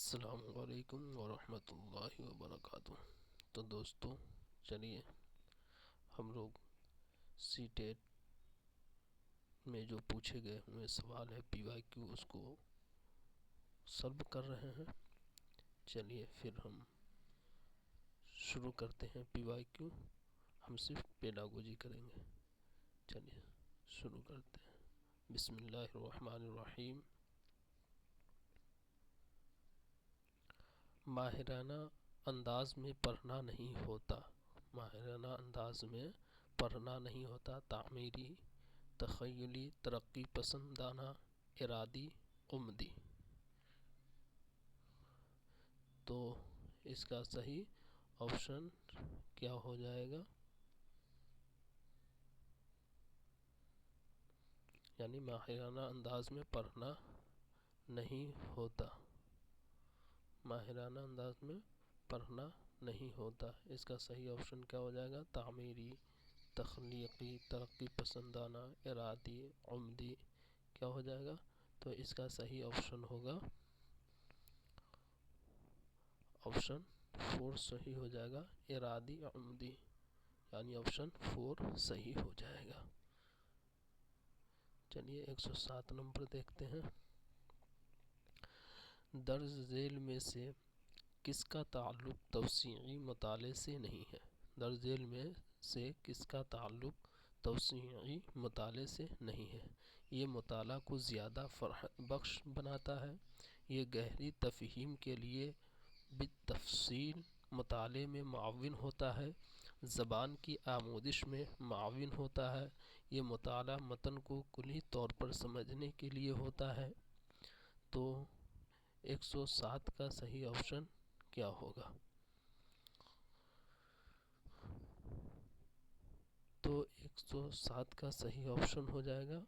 السلام علیکم ورحمۃ اللہ وبرکاتہ۔ تو دوستو چلیے ہم لوگ سی ٹیٹ میں جو پوچھے گئے ہوئے سوال ہے پی وائی کیو اس کو سولو کر رہے ہیں۔ چلیے پھر ہم شروع کرتے ہیں پی وائی کیو، ہم صرف پیڈاگوجی کریں گے۔ چلیے شروع کرتے ہیں۔ بسم اللہ الرحمن الرحیم۔ ماہرانہ انداز میں پڑھنا نہیں ہوتا، ماہرانہ انداز میں پڑھنا نہیں ہوتا، تعمیری، تخیلی، ترقی پسندانہ، ارادی، عمدی۔ تو اس کا صحیح آپشن کیا ہو جائے گا؟ یعنی ماہرانہ انداز میں پڑھنا نہیں ہوتا، ماہرانہ انداز میں پڑھنا نہیں ہوتا، اس کا صحیح آپشن کیا ہو جائے گا؟ تعمیری، تخلیقی، ترقی پسندانہ، ارادی، عمدی کیا ہو جائے گا؟ تو اس کا صحیح آپشن ہوگا آپشن 4 صحیح ہو جائے گا، ارادی عمدی، یعنی آپشن 4 صحیح ہو جائے گا۔ چلیے 107 نمبر دیکھتے ہیں۔ درج ذیل میں سے کس کا تعلق توسیعی مطالعے سے نہیں ہے؟ درج ذیل میں سے کس کا تعلق توسیعی مطالعے سے نہیں ہے؟ یہ مطالعہ کو زیادہ فرحت بخش بناتا ہے، یہ گہری تفہیم کے لیے بالتفصیل مطالعے میں معاون ہوتا ہے، زبان کی آموزش میں معاون ہوتا ہے، یہ مطالعہ متن کو کلی طور پر سمجھنے کے لیے ہوتا ہے۔ تو 107 کا صحیح آپشن کیا ہوگا؟ تو 107 کا صحیح آپشن ہو جائے گا،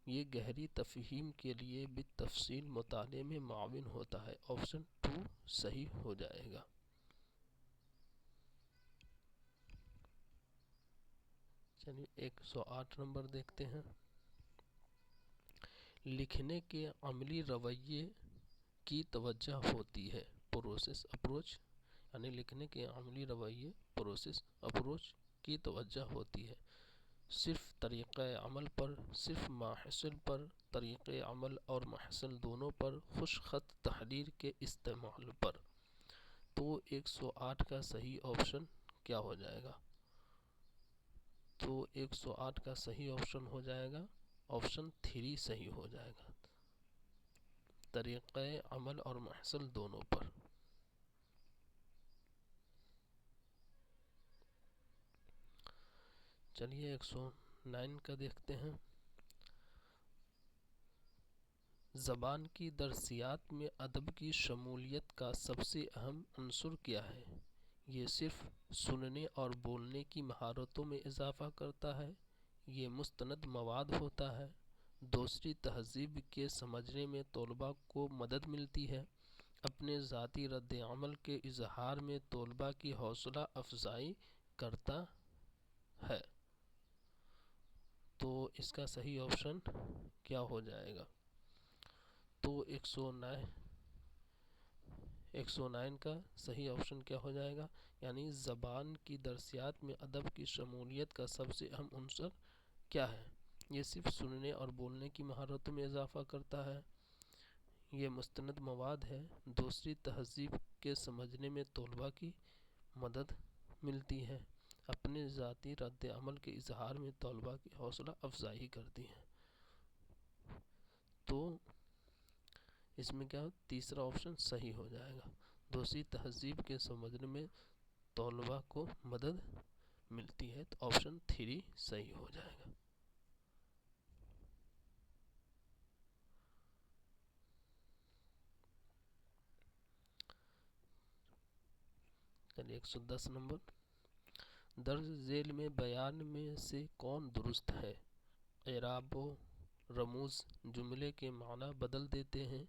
یہ گہری تفہیم کے لیے بالتفصیل مطالعے میں معاون ہوتا ہے، آپشن 2 صحیح ہو جائے گا۔ چلیے 108 نمبر دیکھتے ہیں۔ لکھنے کے عملی رویے کی توجہ ہوتی ہے، پروسیس اپروچ، یعنی لکھنے کے عملی رویے پروسیس اپروچ کی توجہ ہوتی ہے، صرف طریقہ عمل پر، صرف ماحصل پر، طریقہ عمل اور محصل دونوں پر، خوش خط تحریر کے استعمال پر۔ تو 108 کا صحیح آپشن کیا ہو جائے گا؟ تو 108 کا صحیح آپشن ہو جائے گا آپشن 3 صحیح ہو جائے گا، طریقہ عمل اور محصل دونوں پر۔ چلیے 109 کا دیکھتے ہیں۔ زبان کی درسیات میں ادب کی شمولیت کا سب سے اہم عنصر کیا ہے؟ یہ صرف سننے اور بولنے کی مہارتوں میں اضافہ کرتا ہے، یہ مستند مواد ہوتا ہے، دوسری تہذیب کے سمجھنے میں طلباء کو مدد ملتی ہے، اپنے ذاتی رد عمل کے اظہار میں طلباء کی حوصلہ افزائی کرتا ہے۔ تو اس کا صحیح آپشن کیا ہو جائے گا؟ تو 109 کا صحیح آپشن کیا ہو جائے گا؟ یعنی زبان کی درسیات میں ادب کی شمولیت کا سب سے اہم عنصر کیا ہے؟ یہ صرف سننے اور بولنے کی مہارتوں میں اضافہ کرتا ہے، یہ مستند مواد ہے، دوسری تہذیب کے سمجھنے میں طلباء کی مدد ملتی ہے، اپنے ذاتی رد عمل کے اظہار میں طلباء کی حوصلہ افزائی کرتی ہے۔ تو اس میں کیا تیسرا آپشن صحیح ہو جائے گا، دوسری تہذیب کے سمجھنے میں طلباء کو مدد ملتی ہے، تو آپشن 3 صحیح ہو جائے گا۔ چلیے 110 نمبر۔ درج ذیل میں بیان میں سے کون درست ہے؟ اعراب و رموز جملے کے معنی بدل دیتے ہیں،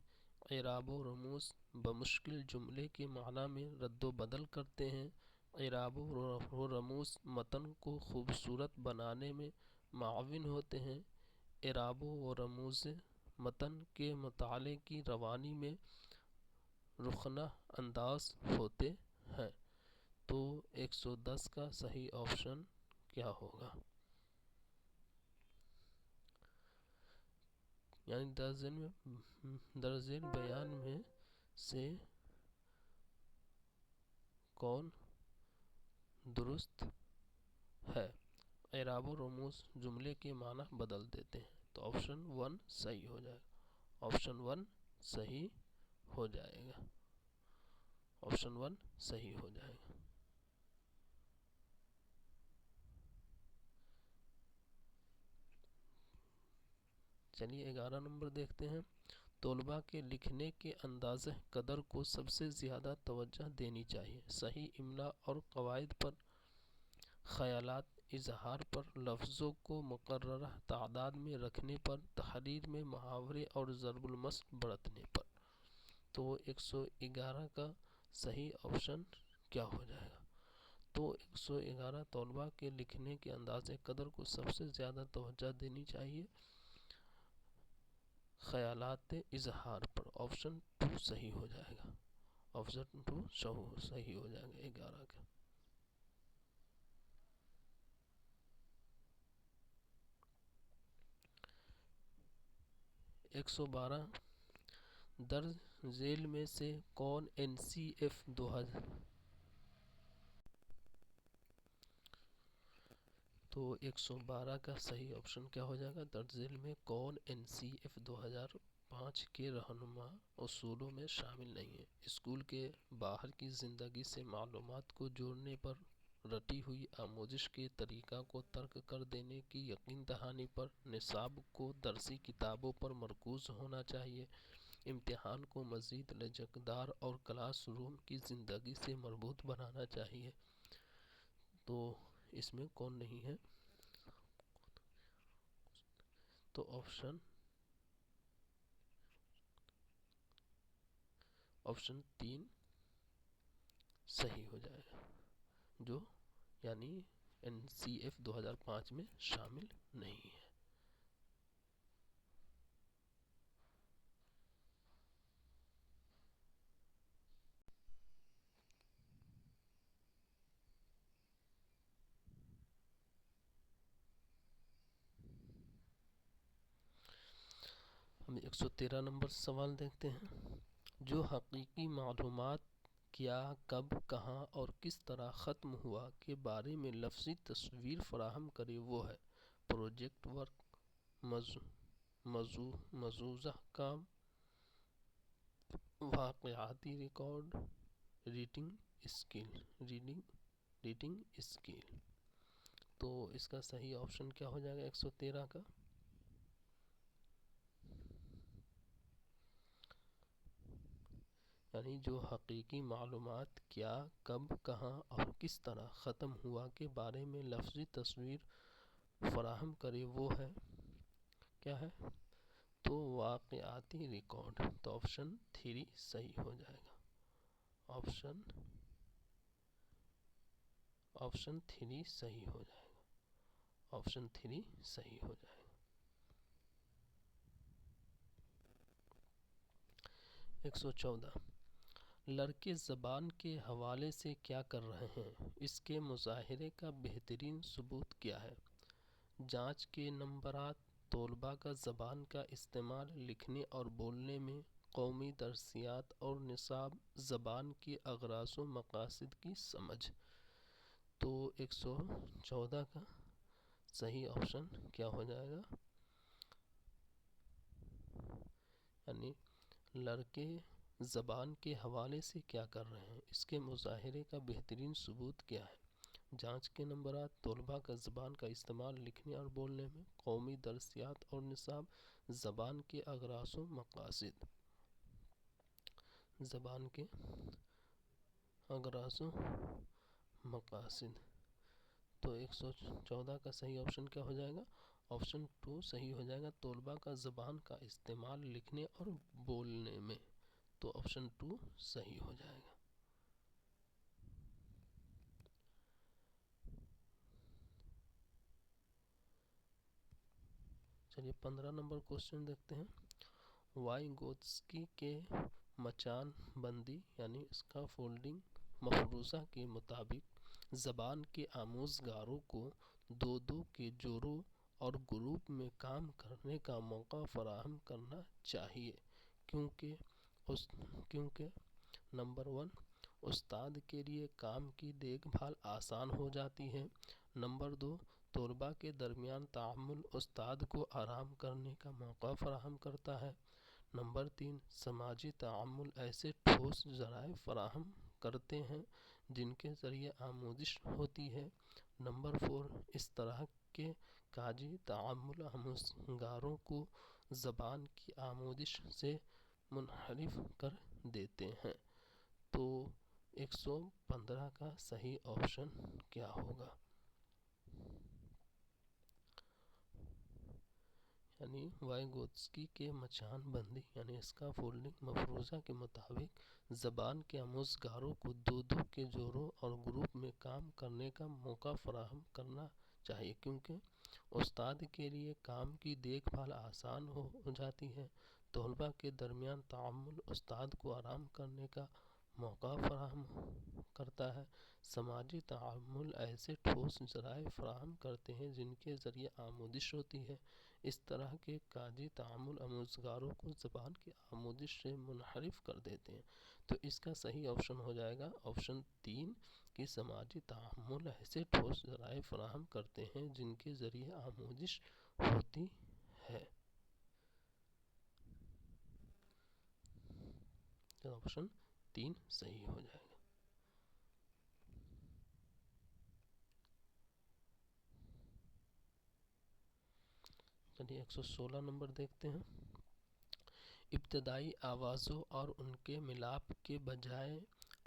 اعراب و رموز بمشکل جملے کے معنی میں رد و بدل کرتے ہیں، اعراب و رموز متن کو خوبصورت بنانے میں معاون ہوتے ہیں، اعراب و رموز متن کے مطالعے کی روانی میں رخنہ انداز ہوتے ہیں۔ تو 110 کا صحیح آپشن کیا ہوگا؟ یعنی درجن بیان میں سے کون درست ہے؟ اعراب و رموز جملے کے معنی بدل دیتے ہیں، تو آپشن 1 صحیح ہو جائے گا۔ آپشن 1 صحیح ہو جائے گا۔ آپشن 1 صحیح ہو جائے گا۔ چلیے 11 نمبر دیکھتے ہیں۔ طلباء کے لکھنے کے انداز قدر کو سب سے زیادہ توجہ دینی چاہیے۔ صحیح املا اور قواعد پر، خیالات اظہار پر، لفظوں کو مقررہ تعداد میں رکھنے پر، تحریر میں محاورے اور ضرب المثل برتنے پر۔ تو 111 کا صحیح آپشن کیا ہو جائے گا؟ تو 111 طلباء کے لکھنے کے انداز قدر کو سب سے زیادہ توجہ دینی چاہیے، خیالات اظہار پر۔ آپشن 2 صحیح ہو جائے گا۔ آپشن 2 صحیح ہو جائے گا 11 کا۔ 112 درج ذیل میں سے کون NCF 2000 تو 112 کا صحیح آپشن کیا ہو جائے گا؟ درج ذیل میں کون NCF 2005 کے رہنما اصولوں میں شامل نہیں ہے؟ اسکول کے باہر کی زندگی سے معلومات کو جوڑنے پر، رٹی ہوئی آموزش کے طریقہ کو ترک کر دینے کی یقین دہانی پر، نصاب کو درسی کتابوں پر مرکوز ہونا چاہیے، امتحان کو مزید لچکدار اور کلاس روم کی زندگی سے مربوط بنانا چاہیے۔ تو اس میں کون نہیں ہے؟ تو آپشن 3 صحیح ہو جائے گا، جو یعنی NCF 2005 میں شامل نہیں ہے۔ ہم 113 نمبر سوال دیکھتے ہیں۔ جو حقیقی معلومات کیا، کب، کہاں اور کس طرح ختم ہوا کے بارے میں لفظی تصویر فراہم کرے وہ ہے: پروجیکٹ ورک، مجوزہ کام، واقعاتی ریکارڈ، ریڈنگ اسکیل۔ تو اس کا صحیح آپشن کیا ہو جائے گا 113 کا؟ یعنی جو حقیقی معلومات کیا، کب، کہاں اور کس طرح ختم ہوا کے بارے میں لفظی تصویر فراہم کرے وہ ہے، کیا ہے؟ تو واقعاتی ریکارڈ۔ تو آپشن 3 صحیح ہو جائے گا۔ آپشن 3 صحیح ہو جائے گا۔ آپشن 3 صحیح ہو جائے گا۔ 114 لڑکے زبان کے حوالے سے کیا کر رہے ہیں؟ اس کے مظاہرے کا بہترین ثبوت کیا ہے؟ جانچ کے نمبرات، طلباء کا زبان کا استعمال لکھنے اور بولنے میں، قومی درسیات اور نصاب، زبان کے اغراض و مقاصد کی سمجھ۔ تو 114 کا صحیح آپشن کیا ہو جائے گا؟ یعنی لڑکے زبان کے حوالے سے کیا کر رہے ہیں، اس کے مظاہرے کا بہترین ثبوت کیا ہے؟ جانچ کے نمبرات، طلباء کا زبان کا استعمال لکھنے اور بولنے میں، قومی درسیات اور نصاب، زبان کے اغراض و مقاصد۔ زبان کے اغراض و مقاصد۔ تو 114 کا صحیح آپشن کیا ہو جائے گا؟ آپشن 2 صحیح ہو جائے گا، طلباء کا زبان کا استعمال لکھنے اور بولنے میں۔ تو آپشن 2 صحیح ہو جائے گا۔ چلیے 15 نمبر کوشچن دیکھتے ہیں۔ وائیگوتسکی کے مچان بندی یعنی اسکافولڈنگ مفروضہ کے مطابق زبان کے آموزگاروں کو دو دو کے جوڑوں اور گروپ میں کام کرنے کا موقع فراہم کرنا چاہیے، کیونکہ نمبر 1 استاد کے لیے کام کی دیکھ بھال آسان ہو جاتی ہے، نمبر 2 طلباء کے درمیان تعامل استاد کو آرام کرنے کا موقع فراہم کرتا ہے، نمبر 3 سماجی تعامل ایسے ٹھوس ذرائع فراہم کرتے ہیں جن کے ذریعے آموزش ہوتی ہے، نمبر 4 اس طرح کے کاجی تعامل آموزگاروں کو زبان کی آموزش سے منحرف کر دیتے ہیں۔ تو 115 کا صحیح آپشن کیا ہوگا؟ یعنی وائگوتسکی کے مچان بندی یعنی اسکافولڈنگ مفروضہ کے مطابق زبان کے آموزگاروں کو دو دو کے جوڑوں اور گروپ میں کام کرنے کا موقع فراہم کرنا چاہیے، کیونکہ استاد کے لیے کام کی دیکھ بھال آسان ہو جاتی ہے، طلباء کے درمیان تعامل استاد کو آرام کرنے کا موقع فراہم کرتا ہے، سماجی تعامل ایسے ٹھوس ذرائع فراہم کرتے ہیں جن کے ذریعے آموزش ہوتی ہے، اس طرح کے کاجی تعامل آموزگاروں کو زبان کی آموزش سے منحرف کر دیتے ہیں۔ تو اس کا صحیح آپشن ہو جائے گا آپشن 3 کہ سماجی تعامل ایسے ٹھوس ذرائع فراہم کرتے ہیں جن کے ذریعے آموزش ہوتی ہے۔ تو آپشن 3 صحیح ہو جائے گا۔ چلیے 116 نمبر دیکھتے ہیں۔ ابتدائی آوازوں اور ان کے ملاپ کے بجائے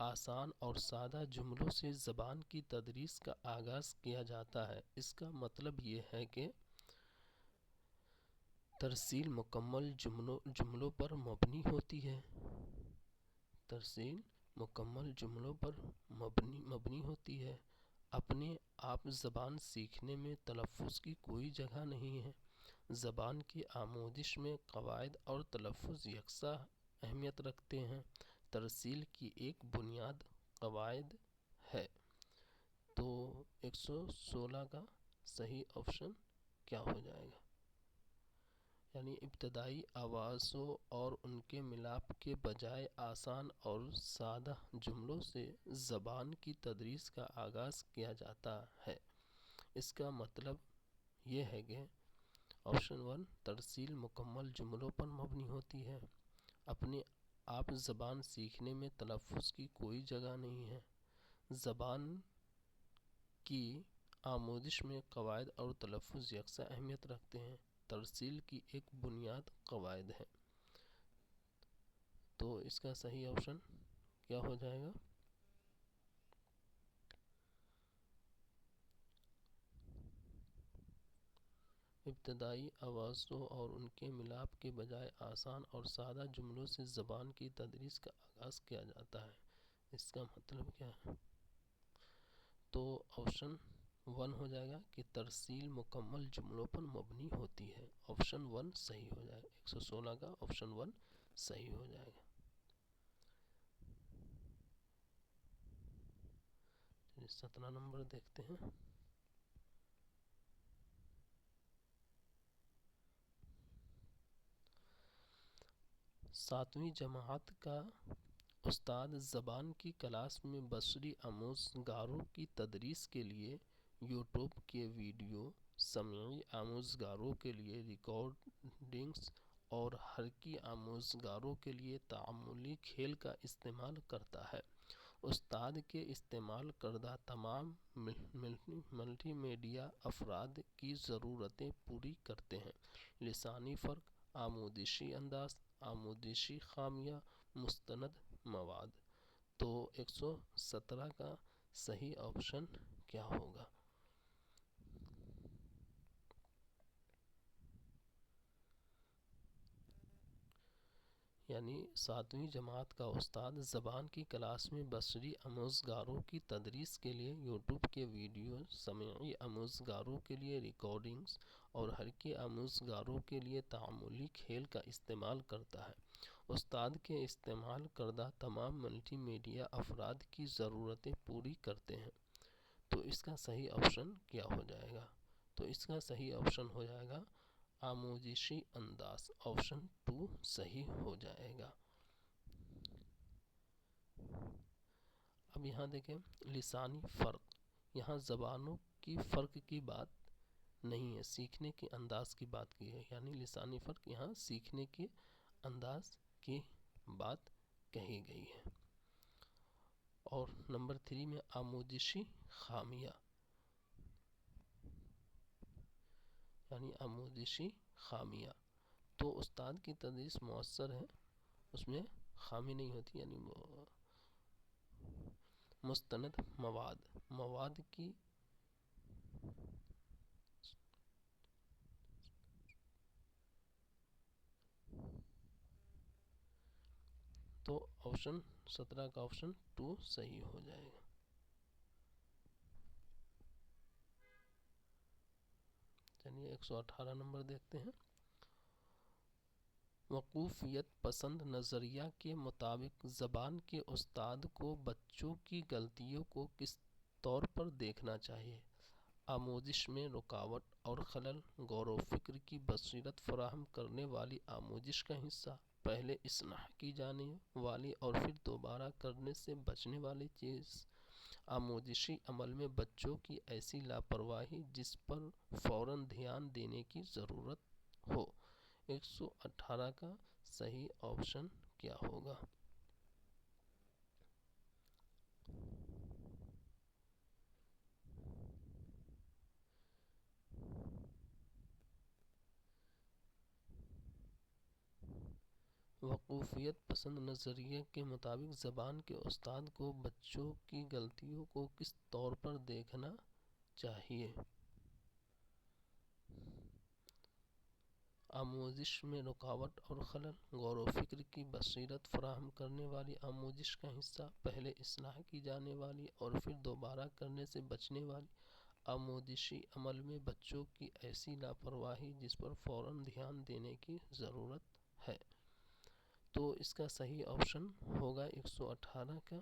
آسان اور سادہ جملوں سے زبان کی تدریس کا آغاز کیا جاتا ہے۔ اس کا مطلب یہ ہے کہ ترسیل مکمل جملوں پر مبنی ہوتی ہے، ترسیل مکمل جملوں پر مبنی ہوتی ہے، اپنے آپ زبان سیکھنے میں تلفظ کی کوئی جگہ نہیں ہے، زبان کی آموزش میں قواعد اور تلفظ یکساں اہمیت رکھتے ہیں، ترسیل کی ایک بنیاد قواعد ہے۔ تو 116 کا صحیح آپشن کیا ہو جائے گا؟ یعنی ابتدائی آوازوں اور ان کے ملاپ کے بجائے آسان اور سادہ جملوں سے زبان کی تدریس کا آغاز کیا جاتا ہے۔ اس کا مطلب یہ ہے کہ آپشن 1 ترسیل مکمل جملوں پر مبنی ہوتی ہے، اپنے آپ زبان سیکھنے میں تلفظ کی کوئی جگہ نہیں ہے، زبان کی آموزش میں قواعد اور تلفظ یکساں اہمیت رکھتے ہیں، ترسیل کی ایک بنیاد قواعد ہے۔ تو اس کا صحیح آپشن کیا ہو جائے گا؟ ابتدائی آوازوں اور ان کے ملاپ کے بجائے آسان اور سادہ جملوں سے زبان کی تدریس کا آغاز کیا جاتا ہے۔ اس کا مطلب کیا ہے؟ تو آپشن 1 ہو جائے گا کہ ترسیل مکمل جملوں پر مبنی ہوتی ہے، آپشن 1 صحیح ہو جائے گا، 116 کا آپشن 1 صحیح ہو جائے گا۔ 17 نمبر دیکھتے ہیں۔ ساتویں جماعت کا استاد زبان کی کلاس میں بصری آموزگاروں کی تدریس کے لیے یوٹیوب کے ویڈیو، سمعی آموزگاروں کے لیے ریکارڈنگز اور حرکی آموزگاروں کے لیے تعاملی کھیل کا استعمال کرتا ہے۔ استاد کے استعمال کردہ تمام ملٹی میڈیا افراد کی ضرورتیں پوری کرتے ہیں، لسانی فرق، آموزشی انداز، آموزشی خامیاں، مستند مواد۔ تو 117 کا صحیح آپشن کیا ہوگا؟ یعنی ساتویں جماعت کا استاد زبان کی کلاس میں بصری آموزگاروں کی تدریس کے لیے یوٹیوب کے ویڈیو، سمعی آموزگاروں کے لیے ریکارڈنگز اور حرکی آموزگاروں کے لیے تعاملی کھیل کا استعمال کرتا ہے۔ استاد کے استعمال کردہ تمام ملٹی میڈیا افراد کی ضرورتیں پوری کرتے ہیں۔ تو اس کا صحیح آپشن کیا ہو جائے گا؟ تو اس کا صحیح آپشن ہو جائے گا آموزشی انداز، آپشن 2 صحیح ہو جائے گا۔ اب یہاں دیکھیں لسانی فرق، یہاں زبانوں کی فرق کی بات نہیں ہے، سیکھنے کے انداز کی بات کی ہے، یعنی لسانی فرق یہاں سیکھنے کے انداز کی بات کہی گئی ہے۔ اور نمبر 3 میں آموزشی خامیہ، یعنی آموزشی خامیہ، تو استاد کی تدریس مؤثر ہے، اس میں خامی نہیں ہوتی، یعنی مستند مواد کی تو آپشن 17 کا آپشن 2 صحیح ہو جائے گا۔ چلیے 118 نمبر دیکھتے ہیں۔ وقوفیت پسند نظریہ کے مطابق زبان کے استاد کو بچوں کی غلطیوں کو کس طور پر دیکھنا چاہیے؟ آموزش میں رکاوٹ اور خلل، غور و فکر کی بصیرت فراہم کرنے والی آموزش کا حصہ، پہلے اصلاح کی جانے والی اور پھر دوبارہ کرنے سے بچنے والی چیز، آموزشی عمل میں بچوں کی ایسی لاپرواہی جس پر فوراً دھیان دینے کی ضرورت ہو۔ 118 کا صحیح آپشن کیا ہوگا؟ وقوفیت پسند نظریے کے مطابق زبان کے استاد کو بچوں کی غلطیوں کو کس طور پر دیکھنا چاہیے؟ آموزش میں رکاوٹ اور خلل، غور و فکر کی بصیرت فراہم کرنے والی آموزش کا حصہ، پہلے اصلاح کی جانے والی اور پھر دوبارہ کرنے سے بچنے والی آموزشی عمل میں بچوں کی ایسی لاپرواہی جس پر فوراً دھیان دینے کی ضرورت ہے۔ تو اس کا صحیح آپشن ہوگا 118 کا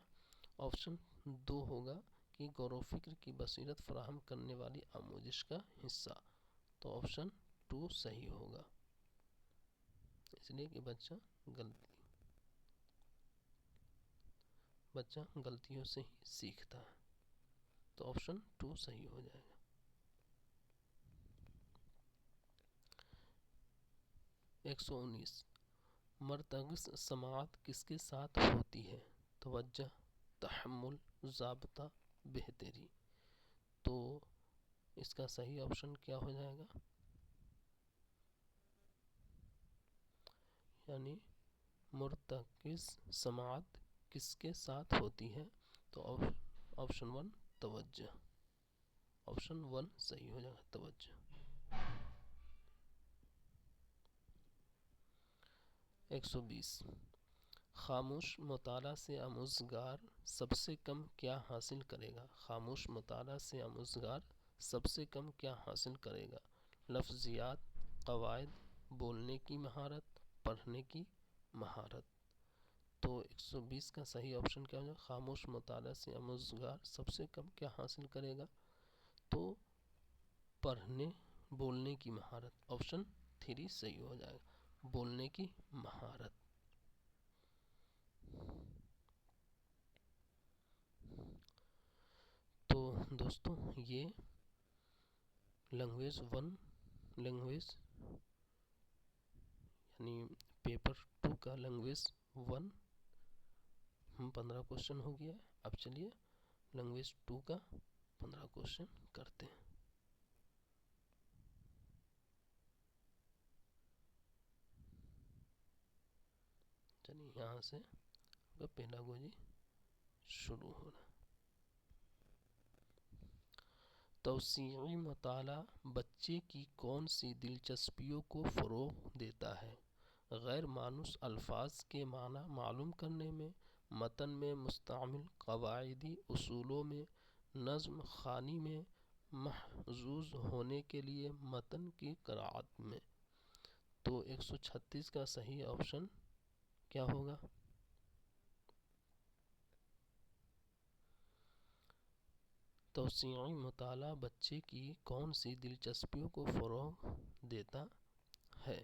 آپشن 2 ہوگا کہ غور و فکر کی بصیرت فراہم کرنے والی آموزش کا حصہ، تو آپشن 2 صحیح ہوگا، اس لیے کہ بچہ غلطیوں سے ہی سیکھتا ہے، تو آپشن 2 صحیح ہو جائے گا۔ 119 مرتکز سماعت کس کے ساتھ ہوتی ہے؟ توجہ، تحمل، ضابطہ، بہتری، تو اس کا صحیح آپشن کیا ہو جائے گا؟ یعنی مرتکز سماعت کس کے ساتھ ہوتی ہے؟ تو آپشن 1 توجہ، آپشن 1 صحیح ہو جائے گا، توجہ۔ 120 خاموش مطالعہ سے آموزگار سب سے کم کیا حاصل کرے گا؟ خاموش مطالعہ سے آموزگار سب سے کم کیا حاصل کرے گا؟ لفظیات، قواعد، بولنے کی مہارت، پڑھنے کی مہارت، تو 120 کا صحیح آپشن کیا ہوگا؟ خاموش مطالعہ سے آموزگار سب سے کم کیا حاصل کرے گا؟ تو بولنے کی مہارت، آپشن 3 صحیح ہو جائے گا، بولنے کی مہارت۔ تو دوستوں یہ لینگویج 1 یعنی پیپر 2 کا لینگویج 1 15 کوشچن ہو گیا ہے۔ اب چلیے لینگویج 2 کا 15 کوشچن کرتے ہیں۔ چلیے یہاں سے پیڈاگوجی شروع ہو رہا ہے۔ توسیعی مطالعہ بچے کی کون سی دلچسپیوں کو فروغ دیتا ہے؟ غیر مانوس الفاظ کے معنی معلوم کرنے میں، متن میں مستعمل قواعدی اصولوں میں، نظم خوانی میں، محظوظ ہونے کے لیے متن کی قراءت میں، تو 136 کا صحیح آپشن کیا ہوگا؟ توسیعی مطالعہ بچے کی کون سی دلچسپیوں کو فروغ دیتا ہے؟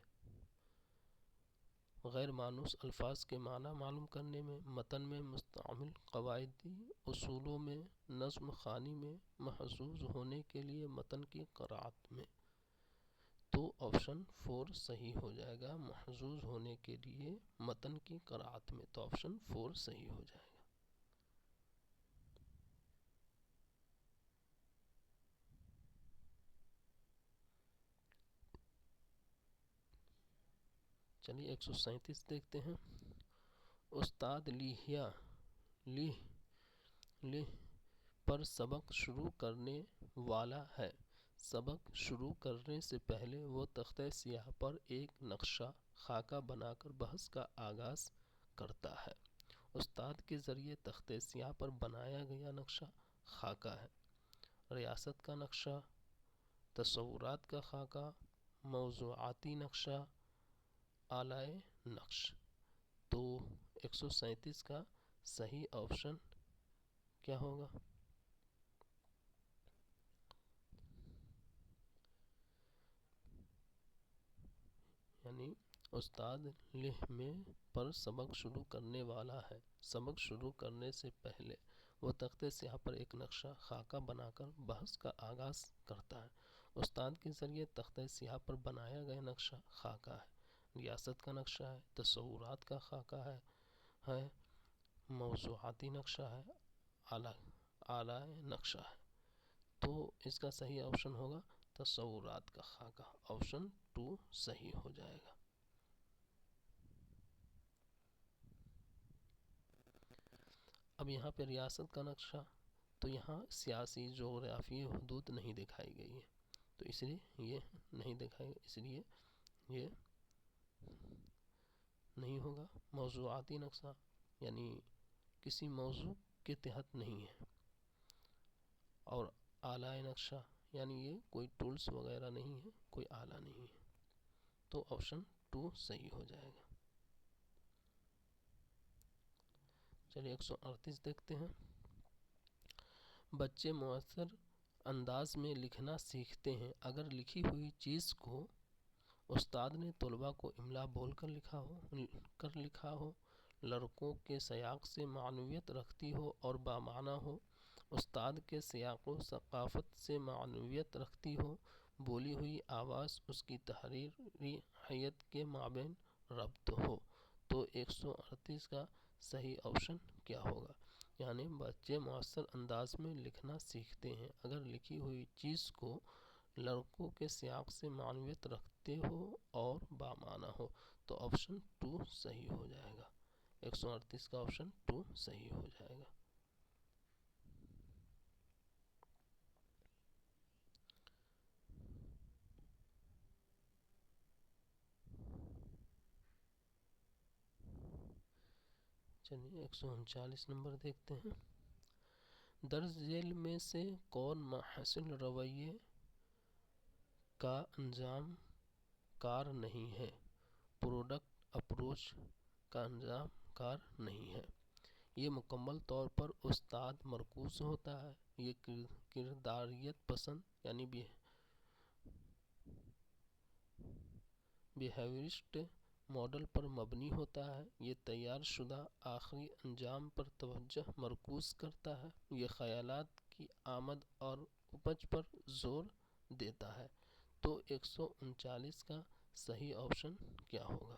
غیر مانوس الفاظ کے معنی معلوم کرنے میں، متن میں مستعمل قواعدی اصولوں میں، نظم خوانی میں، محظوظ ہونے کے لیے متن کی قرأت میں۔ تو آپشن 4 صحیح ہو جائے گا، محظوظ ہونے کے لیے متن کی قرأت میں، تو آپشن 4 صحیح ہو جائے گا۔ چلیے 137 دیکھتے ہیں۔ استاد لہ پر سبق شروع کرنے والا ہے۔ سبق شروع کرنے سے پہلے وہ تختہ سیاہ پر ایک نقشہ خاکہ بنا کر بحث کا آغاز کرتا ہے۔ استاد کے ذریعے تختہ سیاہ پر بنایا گیا نقشہ خاکہ ہے۔ ریاست کا نقشہ، تصورات کا خاکہ، موضوعاتی نقشہ، اعلی نقش۔ تو 137 کا صحیح آپشن کیا ہوگا؟ یعنی استاد لہ میں پر سبق شروع کرنے والا ہے۔ سبق شروع کرنے سے پہلے وہ تختہ سیاہ پر ایک نقشہ خاکہ بنا کر بحث کا آغاز کرتا ہے۔ استاد کے ذریعے تختہ سیاہ پر بنایا گیا نقشہ خاکہ ہے۔ ریاست کا نقشہ ہے، تصورات کا خاکہ ہے، موضوعاتی نقشہ ہے، اعلی نقشہ ہے۔ تو اس کا صحیح آپشن ہوگا تصورات کا خاکہ، آپشن 2 صحیح ہو جائے گا۔ اب یہاں پہ ریاست کا نقشہ، تو یہاں سیاسی جغرافیائی حدود نہیں دکھائی گئی ہے، تو اس لیے یہ نہیں دکھائی، اس لیے یہ نہیں ہوگا۔ موضوعاتی نقشہ یعنی کسی موضوع کے تحت نہیں ہے، اور اعلی نقشہ یعنی یہ کوئی ٹولز وغیرہ نہیں ہے، کوئی آلہ نہیں ہے، تو آپشن 2 صحیح ہو جائے گا۔ چلیے 138 دیکھتے ہیں۔ بچے مؤثر انداز میں لکھنا سیکھتے ہیں اگر لکھی ہوئی چیز کو استاد نے طلباء کو املا بول کر لکھا ہو، لڑکوں کے سیاق سے معنویت رکھتی ہو اور بامعنی ہو، استاد کے سیاق و ثقافت سے معنویت رکھتی ہو، بولی ہوئی آواز اس کی تحریری حیت کے مابین ربط ہو۔ تو 138 کا صحیح آپشن کیا ہوگا؟ یعنی بچے مؤثر انداز میں لکھنا سیکھتے ہیں اگر لکھی ہوئی چیز کو لڑکوں کے سیاق سے معنویت رکھتے ہو اور بامعنی ہو، تو آپشن 2 صحیح ہو جائے گا۔ 138 کا آپشن 2 صحیح ہو جائے گا۔ چلیے 139 نمبر دیکھتے ہیں۔ درج ذیل میں سے کون محسن رویے کا انجام کار نہیں ہے؟ پروڈکٹ اپروچ کا انجام کار نہیں ہے۔ یہ مکمل طور پر استاد مرکوز ہوتا ہے۔ یہ کرداریت پسند یعنی بیہیویرسٹ ماڈل پر مبنی ہوتا ہے۔ یہ تیار شدہ آخری انجام پر توجہ مرکوز کرتا ہے۔ یہ خیالات کی آمد اور اپج پر زور دیتا ہے۔ تو 139 کا صحیح آپشن کیا ہوگا؟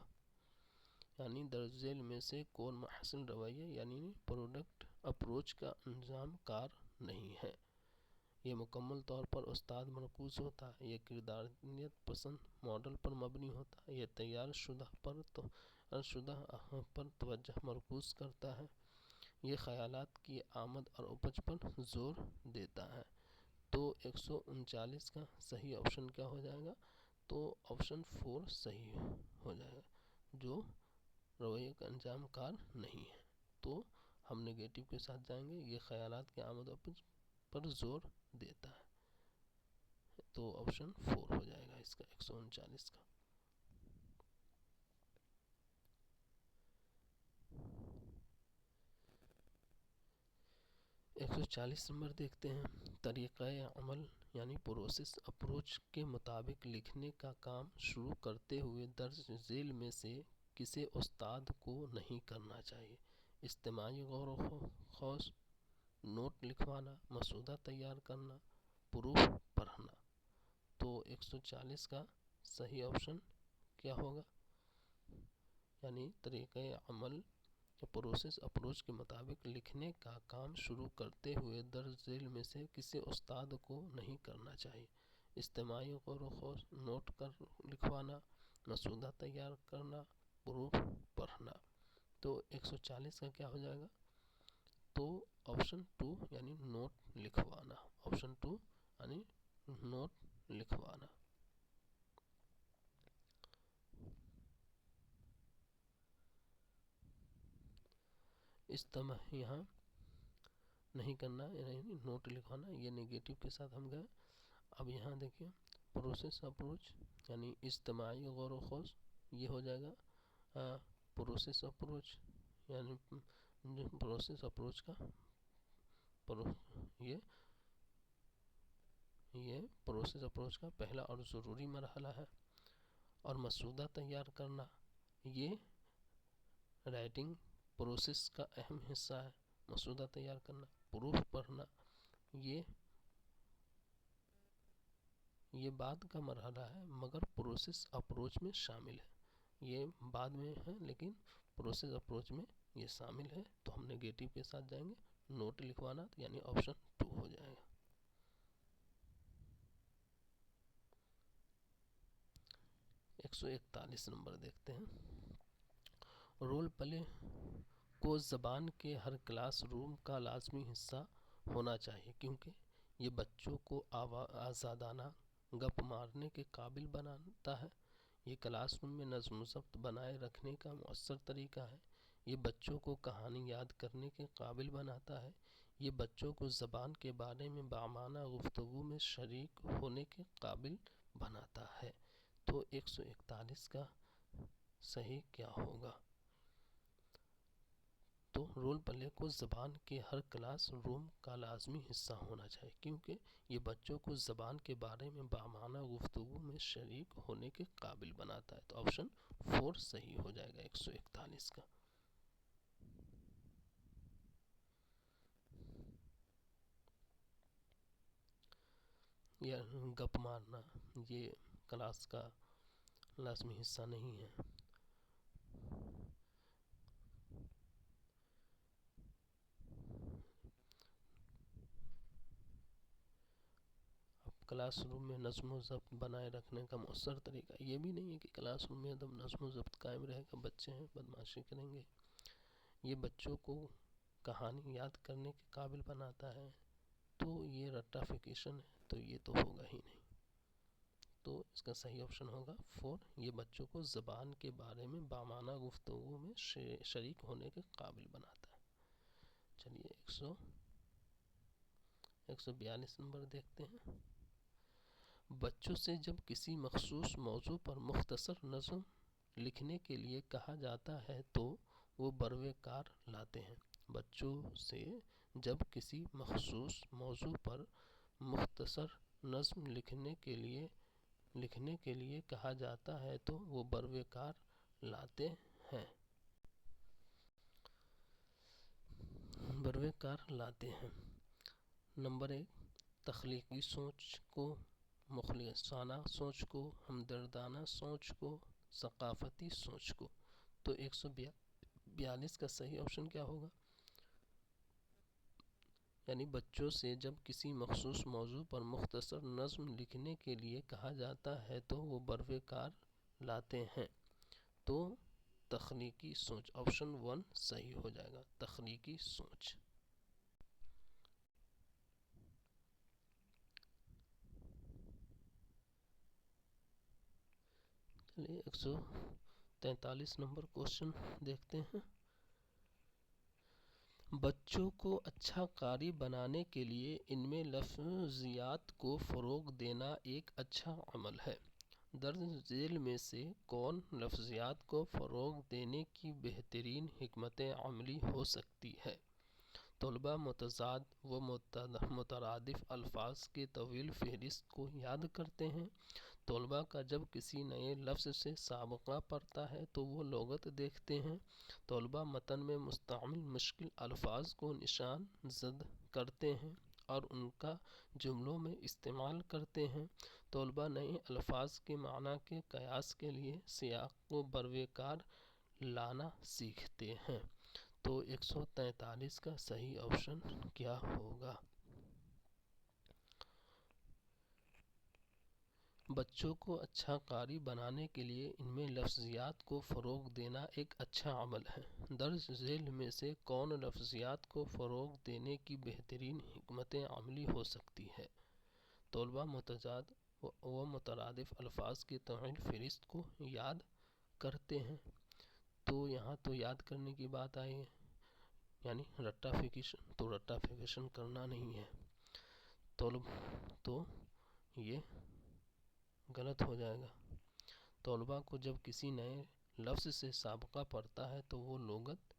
یعنی درج ذیل میں سے کون محسن رویے یعنی پروڈکٹ اپروچ کا انجام کار نہیں ہے۔ یہ مکمل طور پر استاد مرکوز ہوتا ہے۔ یہ کرداریت پسند ماڈل پر مبنی ہوتا ہے۔ یہ تیار شدہ پر توجہ مرکوز کرتا ہے۔ یہ خیالات کی آمد اور اپج پر زور دیتا ہے۔ تو 139 کا صحیح آپشن کیا ہو جائے گا؟ تو آپشن 4 صحیح ہو جائے گا، جو رویے کا انجام کار نہیں ہے۔ تو ہم نگیٹو کے ساتھ جائیں گے، یہ خیالات کی آمد اور اپج پر زور دیتا ہے، تو آپشن 4 ہو جائے گا اس کا 139 کا۔ 140 نمبر دیکھتے ہیں، طریقہ عمل یعنی پروسیس اپروچ کے مطابق لکھنے کا کام شروع کرتے ہوئے درج ذیل میں سے کسی استاد کو نہیں کرنا چاہیے۔ اجتماعی غور و خوض، نوٹ لکھوانا، مسودہ تیار کرنا، پروف پڑھنا۔ تو 140 کا صحیح آپشن کیا ہوگا؟ یعنی طریقہ عمل پروسیس اپروچ کے مطابق لکھنے کا کام شروع کرتے ہوئے درج ذیل میں سے کسی استاد کو نہیں کرنا چاہیے۔ اجتماعی غور و خوض، نوٹ لکھوانا، مسودہ تیار کرنا، پروف پڑھنا۔ تو 140 کا کیا ہو جائے گا؟ تو آپشن 2 یعنی نوٹ لکھوانا، آپشن 2 یعنی نوٹ لکھوانا۔ یہاں نہیں کرنا یعنی نوٹ لکھوانا، یہ نیگیٹو کے ساتھ ہم گئے۔ اب یہاں دیکھیے پروسیس اپروچ یعنی اجتماعی غور و خوض، یہ ہو جائے گا پروسیس اپروچ، یعنی پروسیس اپروچ کا یہ پروسیس اپروچ کا پہلا اور ضروری مرحلہ ہے۔ اور مسودہ تیار کرنا یہ رائٹنگ پروسیس کا اہم حصہ ہے، مسودہ تیار کرنا۔ پروف پڑھنا یہ بعد کا مرحلہ ہے مگر پروسیس اپروچ میں شامل ہے، یہ بعد میں ہے لیکن پروسیس اپروچ میں یہ شامل ہے۔ تو ہم نیگیٹو کے ساتھ جائیں گے، نوٹ لکھوانا یعنی آپشن 2 ہو جائے گا۔ 141 نمبر دیکھتے ہیں، رول پلے کو زبان کے ہر کلاس روم کا لازمی حصہ ہونا چاہیے کیونکہ یہ بچوں کو آزادانہ گپ مارنے کے قابل بناتا ہے۔ یہ کلاس روم میں نظم و ضبط بنائے رکھنے کا مؤثر طریقہ ہے۔ یہ بچوں کو کہانی یاد کرنے کے قابل بناتا ہے۔ یہ بچوں کو زبان کے بارے میں بامعنی گفتگو میں شریک ہونے کے قابل بناتا ہے۔ تو 141 کا صحیح کیا ہوگا؟ تو رول پلے کو زبان کے ہر کلاس روم کا لازمی حصہ ہونا چاہیے کیونکہ یہ بچوں کو زبان کے بارے میں بامعنی گفتگو میں شریک ہونے کے قابل بناتا ہے۔ تو آپشن 4 صحیح ہو جائے گا 141 کا۔ یا گپ مارنا یہ کلاس کا لازمی حصہ نہیں ہے۔ کلاس روم میں نظم و ضبط بنائے رکھنے کا مؤثر طریقہ، یہ بھی نہیں ہے کہ کلاس روم میں ایک نظم و ضبط قائم رہے گا، بچے ہیں بدمعاشی کریں گے۔ یہ بچوں کو کہانی یاد کرنے کے قابل بناتا ہے، تو یہ رٹافیکیشن ہے، تو یہ تو ہوگا ہی نہیں۔ تو اس کا صحیح آپشن ہوگا 4، یہ بچوں کو زبان کے بارے میں بامعنی گفتگو میں شریک ہونے کے قابل بناتا ہے۔ چلیے 142 نمبر دیکھتے ہیں، بچوں سے جب کسی مخصوص موضوع پر مختصر نظم لکھنے کے لیے کہا جاتا ہے تو وہ بروئے کار لاتے ہیں۔ بچوں سے جب کسی مخصوص موضوع پر مختصر نظم لکھنے کے لیے کہا جاتا ہے تو وہ بروئے کار لاتے ہیں۔ بروئے کار لاتے ہیں۔ نمبر 1، تخلیقی سوچ کو، مخلصانہ سوچ کو، ہمدردانہ سوچ کو، ثقافتی سوچ کو۔ تو 142 کا صحیح آپشن کیا ہوگا؟ یعنی بچوں سے جب کسی مخصوص موضوع پر مختصر نظم لکھنے کے لیے کہا جاتا ہے تو وہ بروئے کار لاتے ہیں۔ تو تخلیقی سوچ، آپشن 1 صحیح ہو جائے گا، تخلیقی سوچ۔ 143 نمبر کوشچن دیکھتے ہیں، بچوں کو اچھا قاری بنانے کے لیے ان میں لفظیات کو فروغ دینا ایک اچھا عمل ہے۔ درج ذیل میں سے کون لفظیات کو فروغ دینے کی بہترین حکمت عملی ہو سکتی ہے؟ طلبہ متضاد و مترادف الفاظ کے طویل فہرست کو یاد کرتے ہیں۔ طلبہ کا جب کسی نئے لفظ سے سابقہ پڑتا ہے تو وہ لغت دیکھتے ہیں۔ طلبہ متن میں مستعمل مشکل الفاظ کو نشان زد کرتے ہیں اور ان کا جملوں میں استعمال کرتے ہیں۔ طلبہ نئے الفاظ کے معنی کے قیاس کے لیے سیاق کو بروے کار لانا سیکھتے ہیں۔ تو 143 کا صحیح آپشن کیا ہوگا؟ بچوں کو اچھا قاری بنانے کے لیے ان میں لفظیات کو فروغ دینا ایک اچھا عمل ہے۔ درج ذیل میں سے کون لفظیات کو فروغ دینے کی بہترین حکمت عملی ہو سکتی ہے؟ طلبہ متضاد و مترادف الفاظ کی طویل فہرست کو یاد کرتے ہیں۔ تو یہاں تو یاد کرنے کی بات آئی ہے، یعنی رٹافیکیشن، تو رٹافیکیشن کرنا نہیں ہے، تو یہ غلط ہو جائے گا۔ طلبہ کو جب کسی نئے لفظ سے سابقہ پڑتا ہے تو وہ لغت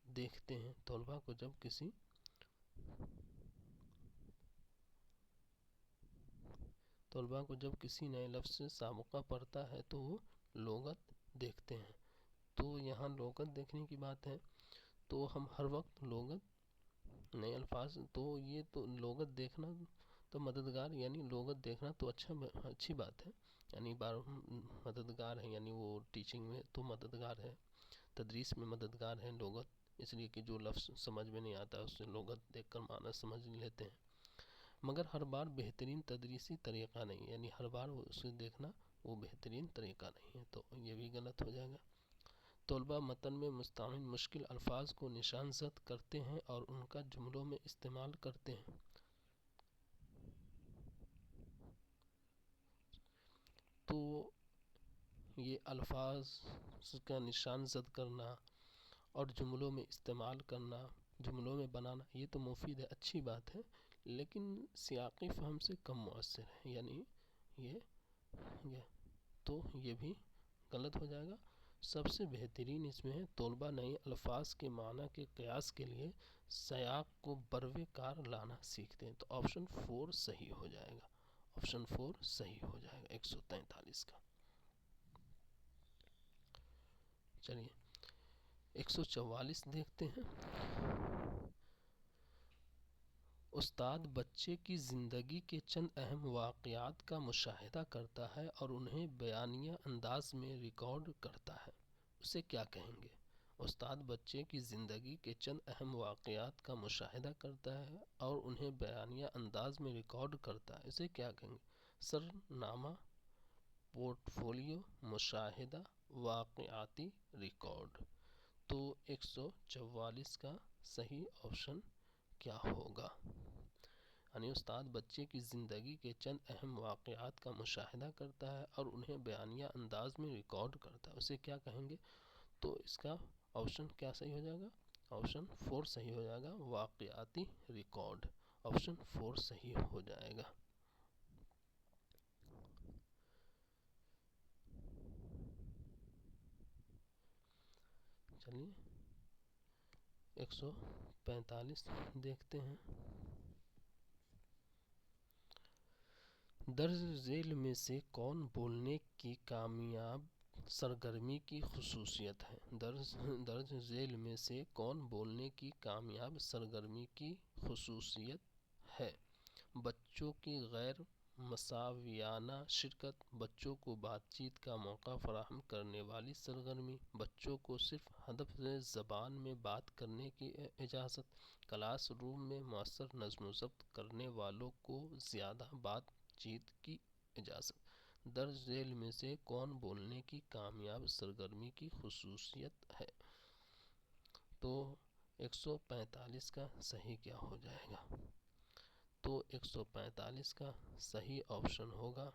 دیکھتے ہیں۔ طلبہ کو جب کسی نئے لفظ سے سابقہ پڑتا ہے تو وہ لغت دیکھتے ہیں۔ تو یہاں لغت دیکھنے کی بات ہے، تو ہم ہر وقت لغت نئے الفاظ، تو یہ تو لغت دیکھنا تو مددگار، یعنی لغت دیکھنا تو اچھی بات ہے، یعنی مددگار ہے، یعنی وہ ٹیچنگ میں تو مددگار ہے، تدریس میں مددگار ہے لغت، اس لیے کہ جو لفظ سمجھ میں نہیں آتا اس سے لغت دیکھ کر معنی سمجھ لیتے ہیں، مگر ہر بار بہترین تدریسی طریقہ نہیں، یعنی ہر بار اسے دیکھنا وہ بہترین طریقہ نہیں ہے، تو یہ بھی غلط ہو جائے گا۔ طلبہ متن میں مستعمل مشکل الفاظ کو نشان زد کرتے ہیں اور ان کا جملوں میں استعمال کرتے ہیں۔ تو یہ الفاظ کا نشان زد کرنا اور جملوں میں استعمال کرنا، جملوں میں بنانا، یہ تو مفید ہے، اچھی بات ہے، لیکن سیاقی فہم سے کم مؤثر ہے، یعنی یہ تو یہ بھی غلط ہو جائے گا۔ سب سے بہترین اس میں ہے طلبہ نئے الفاظ کے معنی کے قیاس کے لیے سیاق کو بروے کار لانا سیکھتے ہیں، تو آپشن 4 صحیح ہو جائے گا، آپشن 4 صحیح ہو جائے گا 143 کا۔ چلیے 144 دیکھتے ہیں۔ استاد بچے کی زندگی کے چند اہم واقعات کا مشاہدہ کرتا ہے اور انہیں بیانیہ انداز میں ریکارڈ کرتا ہے، اسے کیا کہیں گے؟ استاد بچے کی زندگی کے چند اہم واقعات کا مشاہدہ کرتا ہے اور انہیں بیانیہ انداز میں ریکارڈ کرتا ہے، اسے کیا کہیں گے؟ سرنامہ، پورٹ فولیو، مشاہدہ، واقعاتی ریکارڈ۔ تو 144 کا صحیح آپشن کیا ہوگا؟ یعنی استاد بچے کی زندگی کے چند اہم واقعات کا مشاہدہ کرتا ہے اور انہیں بیانیہ انداز میں ریکارڈ کرتا ہے، اسے کیا کہیں گے؟ تو اس کا آپشن کیا صحیح ہو جائے گا؟ آپشن 4 صحیح ہو جائے گا، واقعاتی ریکارڈ، آپشن 4 صحیح ہو جائے گا۔ چلیے 145 دیکھتے ہیں۔ درج ذیل میں سے کون بولنے کی کامیاب سرگرمی کی خصوصیت ہے؟ درج ذیل میں سے کون بولنے کی کامیاب سرگرمی کی خصوصیت ہے؟ بچوں کی غیر مساویانہ شرکت، بچوں کو بات چیت کا موقع فراہم کرنے والی سرگرمی، بچوں کو صرف ہدف زبان میں بات کرنے کی اجازت، کلاس روم میں مؤثر نظم و ضبط کرنے والوں کو زیادہ بات چیت کی اجازت۔ درج ذیل میں سے کون بولنے کی کامیاب سرگرمی کی خصوصیت ہے؟ تو 145 کا صحیح کیا ہو جائے گا؟ تو 145 کا صحیح آپشن ہوگا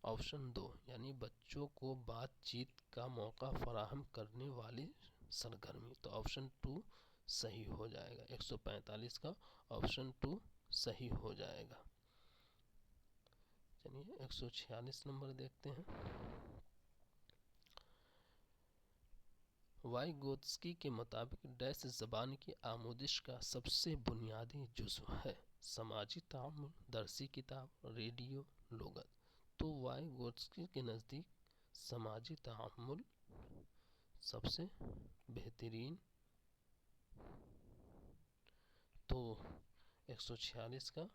آپشن 2، یعنی بچوں کو بات چیت کا موقع فراہم کرنے والی سرگرمی، تو آپشن 2 صحیح ہو جائے گا، 145 کا آپشن 2 صحیح ہو جائے گا۔ چلیے 146 نمبر دیکھتے ہیں۔ وائگوتسکی کے مطابق ڈیش زبان کی آموزش کا سب سے بنیادی جزو ہے سماجی تعامل، درسی کتاب، ریڈیو، لغت۔ تو وائگوتسکی کے نزدیک سماجی تعامل سب سے بہترین، تو 146 کا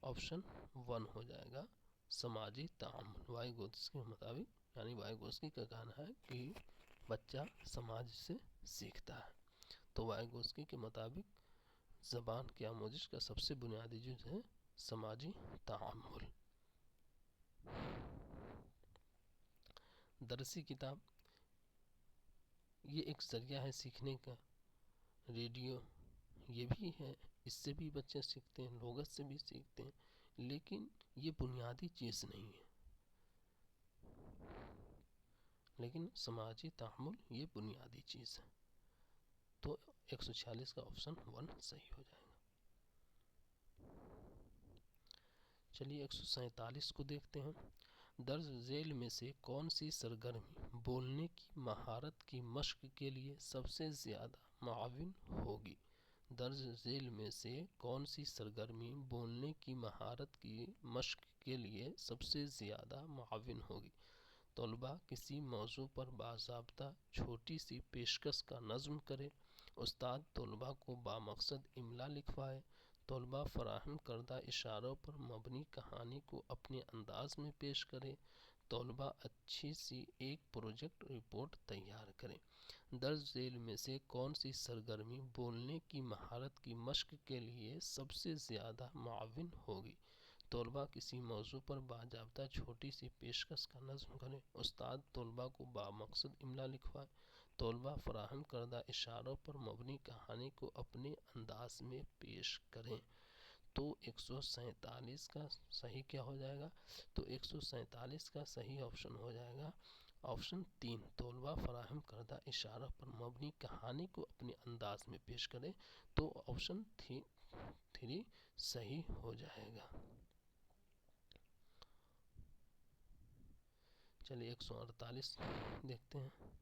آپشن 1 ہو جائے گا سماجی تعامل وائگوتسکی کے مطابق، یعنی وائگوتسکی کا کہنا ہے کہ بچہ سماج سے سیکھتا ہے، تو وائگوتسکی کے مطابق زبان کی آموزش کا سب سے بنیادی جز ہے سماجی تعامل۔ درسی کتاب یہ ایک ذریعہ ہے سیکھنے کا، ریڈیو یہ بھی ہے، اس سے بھی بچے سیکھتے ہیں، لغت سے بھی سیکھتے ہیں، لیکن یہ بنیادی چیز نہیں ہے، لیکن سماجی تعامل یہ بنیادی چیز ہے، تو 146 کا آپشن 1 صحیح ہو جائے گا۔ چلیے 147 کو دیکھتے ہیں۔ درج ذیل میں سے کون سی سرگرمی بولنے کی مہارت کی مشق کے لیے سب سے زیادہ معاون ہوگی؟ درج ذیل میں سے کون سی سرگرمی بولنے کی مہارت کی مشق کے لیے سب سے زیادہ معاون ہوگی؟ طلباء کسی موضوع پر باضابطہ چھوٹی سی پیشکش کا نظم کرے، استاد طلباء کو بامقصد املا لکھوائے، طلباء فراہم کردہ اشاروں پر مبنی کہانی کو اپنے انداز میں پیش کرے، طلباء اچھی سی ایک پروجیکٹ رپورٹ تیار کریں۔ درج ذیل میں سے کون سی سرگرمی بولنے کی مہارت کی مشق کے لیے سب سے زیادہ معاون ہوگی؟ طلباء کسی موضوع پر باضابطہ چھوٹی سی پیشکش کا نظم کریں، استاد طلباء کو بامقصد املا لکھوائے، طلباء فراہم کردہ اشاروں پر مبنی کہانی کو اپنے انداز میں پیش کریں۔ تو 147 کا صحیح کیا ہو جائے گا؟ تو 147 کا صحیح آپشن ہو جائے گا آپشن 3، طلباء فراہم کردہ اشاروں پر مبنی کہانی کو اپنے انداز میں پیش کریں، تو آپشن 3 صحیح ہو جائے گا۔ چلیے 148 دیکھتے ہیں۔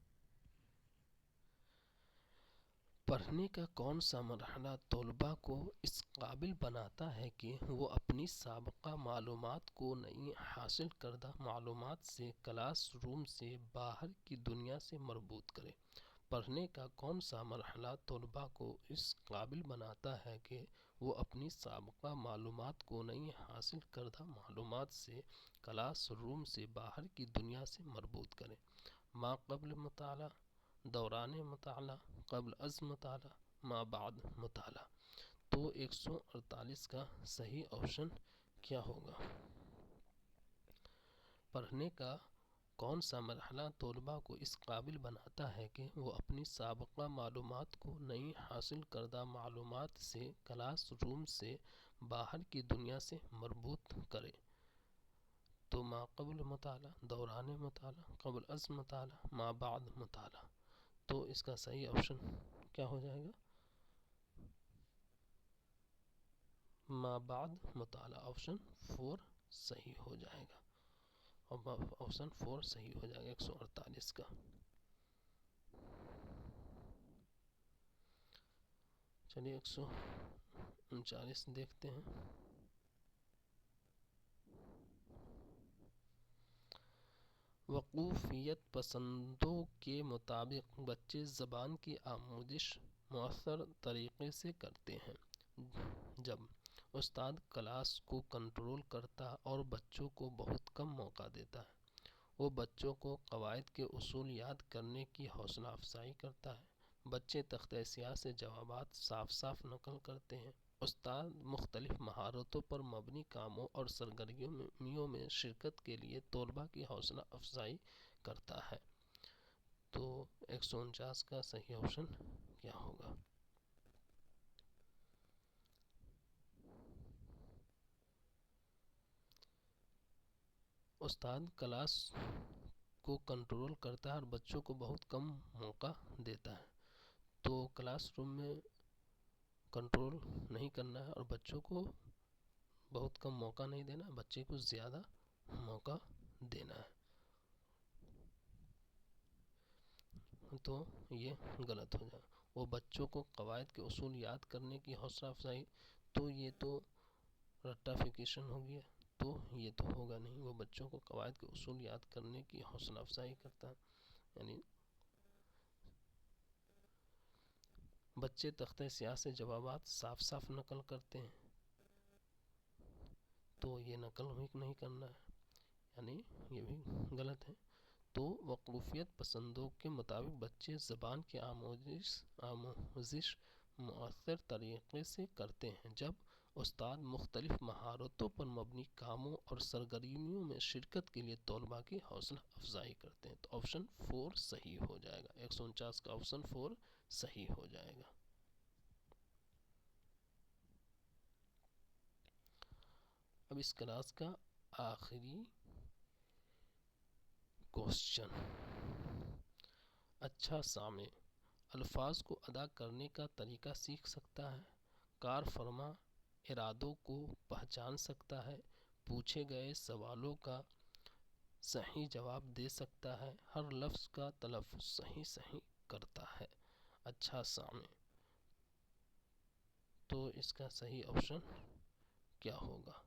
پڑھنے کا کون سا مرحلہ طلباء کو اس قابل بناتا ہے کہ وہ اپنی سابقہ معلومات کو نئی حاصل کردہ معلومات سے کلاس روم سے باہر کی دنیا سے مربوط کرے؟ پڑھنے کا کون سا مرحلہ طلباء کو اس قابل بناتا ہے کہ وہ اپنی سابقہ معلومات کو نئی حاصل کردہ معلومات سے کلاس روم سے باہر کی دنیا سے مربوط کریں؟ ما قبل مطالعہ، دوران مطالعہ، قبل از مطالعہ، ما بعد مطالعہ۔ تو 148 کا صحیح آپشن کیا ہوگا؟ پڑھنے کا کون سا مرحلہ طلباء کو اس قابل بناتا ہے کہ وہ اپنی سابقہ معلومات کو نئی حاصل کردہ معلومات سے کلاس روم سے باہر کی دنیا سے مربوط کرے؟ تو ما قبل مطالعہ، دوران مطالعہ، قبل از مطالعہ، ما بعد مطالعہ۔ تو اس کا صحیح آپشن کیا ہو جائے گا؟ ما بعد مطالعہ، آپشن 4 صحیح ہو جائے گا، اور آپشن 4 صحیح ہو جائے گا 148 کا۔ چلیے 139 دیکھتے ہیں۔ وقوفیت پسندوں کے مطابق بچے زبان کی آموزش مؤثر طریقے سے کرتے ہیں جب استاد کلاس کو کنٹرول کرتا اور بچوں کو بہت کم موقع دیتا ہے۔ وہ بچوں کو قواعد کے اصول یاد کرنے کی حوصلہ افزائی کرتا ہے، بچے تختہ سیاہ سے جوابات صاف صاف نقل کرتے ہیں، استاد مختلف مہارتوں پر مبنی کاموں اور سرگرمیوں میں شرکت کے لیے طلباء کی حوصلہ افزائی کرتا ہے۔ تو 149 کا صحیح آپشن کیا ہوگا؟ استاد کلاس کو کنٹرول کرتا ہے اور بچوں کو بہت کم موقع دیتا ہے، تو کلاس روم میں کنٹرول نہیں کرنا ہے اور بچوں کو بہت کم موقع نہیں دینا، بچے کو زیادہ موقع دینا ہے۔ تو یہ غلط ہو جائے. وہ بچوں کو قواعد کے اصول یاد کرنے کی حوصلہ افزائی، تو یہ تو رٹافیکیشن ہو گیا، تو یہ تو ہوگا نہیں. وہ بچوں کو قواعد کے اصول یاد کرنے کی حوصلہ افزائی کرتا ہے. یعنی بچے تختہ سیاہ سے جوابات صاف صاف نقل کرتے ہیں، تو یہ نقل نہیں کرنا ہے، یعنی یہ بھی غلط ہے. تو وقوفیت پسندوں کے مطابق بچے زبان کی آموزش مؤثر طریقے سے کرتے ہیں جب استاد مختلف مہارتوں پر مبنی کاموں اور سرگرمیوں میں شرکت کے لیے طلباء کی حوصلہ افزائی کرتے ہیں. تو آپشن 4 صحیح ہو جائے گا. 149 کا آپشن 4 صحیح ہو جائے گا. اب اس کلاس کا آخری کوسچن. اچھا سامع الفاظ کو ادا کرنے کا طریقہ سیکھ سکتا ہے، کار فرما ارادوں کو پہچان سکتا ہے، پوچھے گئے سوالوں کا صحیح جواب دے سکتا ہے، ہر لفظ کا تلفظ صحیح کرتا ہے. اچھا سامع، تو اس کا صحیح آپشن کیا ہوگا؟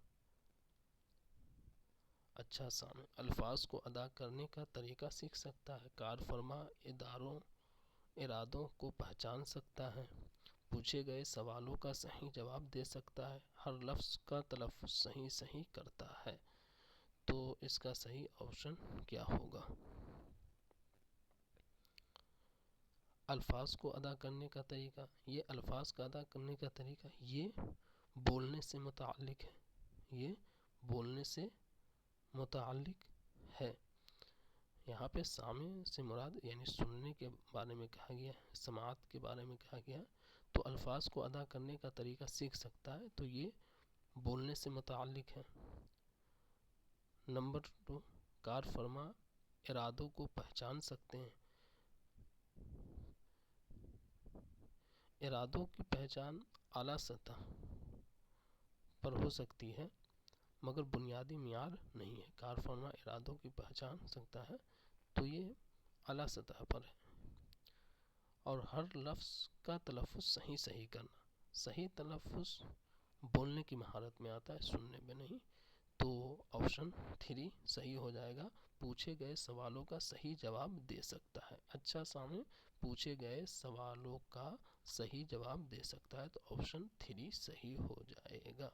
اچھا سامع الفاظ کو ادا کرنے کا طریقہ سیکھ سکتا ہے، کار فرما ارادوں کو پہچان سکتا ہے، پوچھے گئے سوالوں کا صحیح جواب دے سکتا ہے، ہر لفظ کا تلفظ صحیح کرتا ہے. تو اس کا صحیح آپشن کیا ہوگا؟ الفاظ کو ادا کرنے کا طریقہ، یہ الفاظ کا ادا کرنے کا طریقہ یہ بولنے سے متعلق ہے، یہ بولنے سے متعلق ہے. یہاں پہ سامع سے مراد یعنی سننے کے بارے میں کہا گیا ہے، سماعت کے بارے میں کہا گیا. تو الفاظ کو ادا کرنے کا طریقہ سیکھ سکتا ہے، تو یہ بولنے سے متعلق ہے. نمبر 2 کار فرما ارادوں کو پہچان سکتے ہیں. ارادوں کی پہچان اعلیٰ سطح پر ہو سکتی ہے مگر بنیادی معیار نہیں ہے. کار فرما ارادوں کی پہچان سکتا ہے تو یہ اعلیٰ سطح پر ہے. اور ہر لفظ کا تلفظ صحیح کرنا، صحیح تلفظ بولنے کی مہارت میں آتا ہے، سننے میں نہیں. تو آپشن 3 صحیح ہو جائے گا. پوچھے گئے سوالوں کا صحیح جواب دے سکتا ہے. اچھا سامع پوچھے گئے سوالوں کا صحیح جواب دے سکتا ہے، تو آپشن 3 صحیح ہو جائے گا.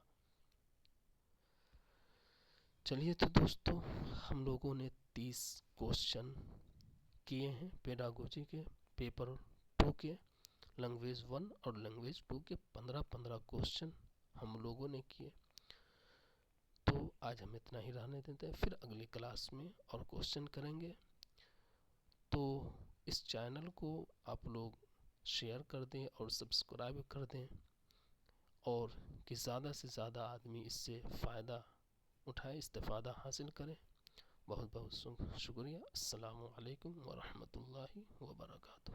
چلیے تو دوستو ہم لوگوں نے 30 کوسچن کیے ہیں پیڈاگوجی کے پیپر 2 کے. لینگویج 1 اور لینگویج 2 کے 15 کوسچن ہم لوگوں نے کیے. تو آج ہم اتنا ہی رہنے دیتے ہیں، پھر اگلی کلاس میں اور کوسچن کریں گے. تو اس چینل کو آپ لوگ شیئر کر دیں اور سبسکرائب کر دیں، اور کہ زیادہ سے زیادہ آدمی اس سے فائدہ اٹھائے، استفادہ حاصل کریں. بہت بہت شکریہ. السلام علیکم ورحمۃ اللہ وبرکاتہ.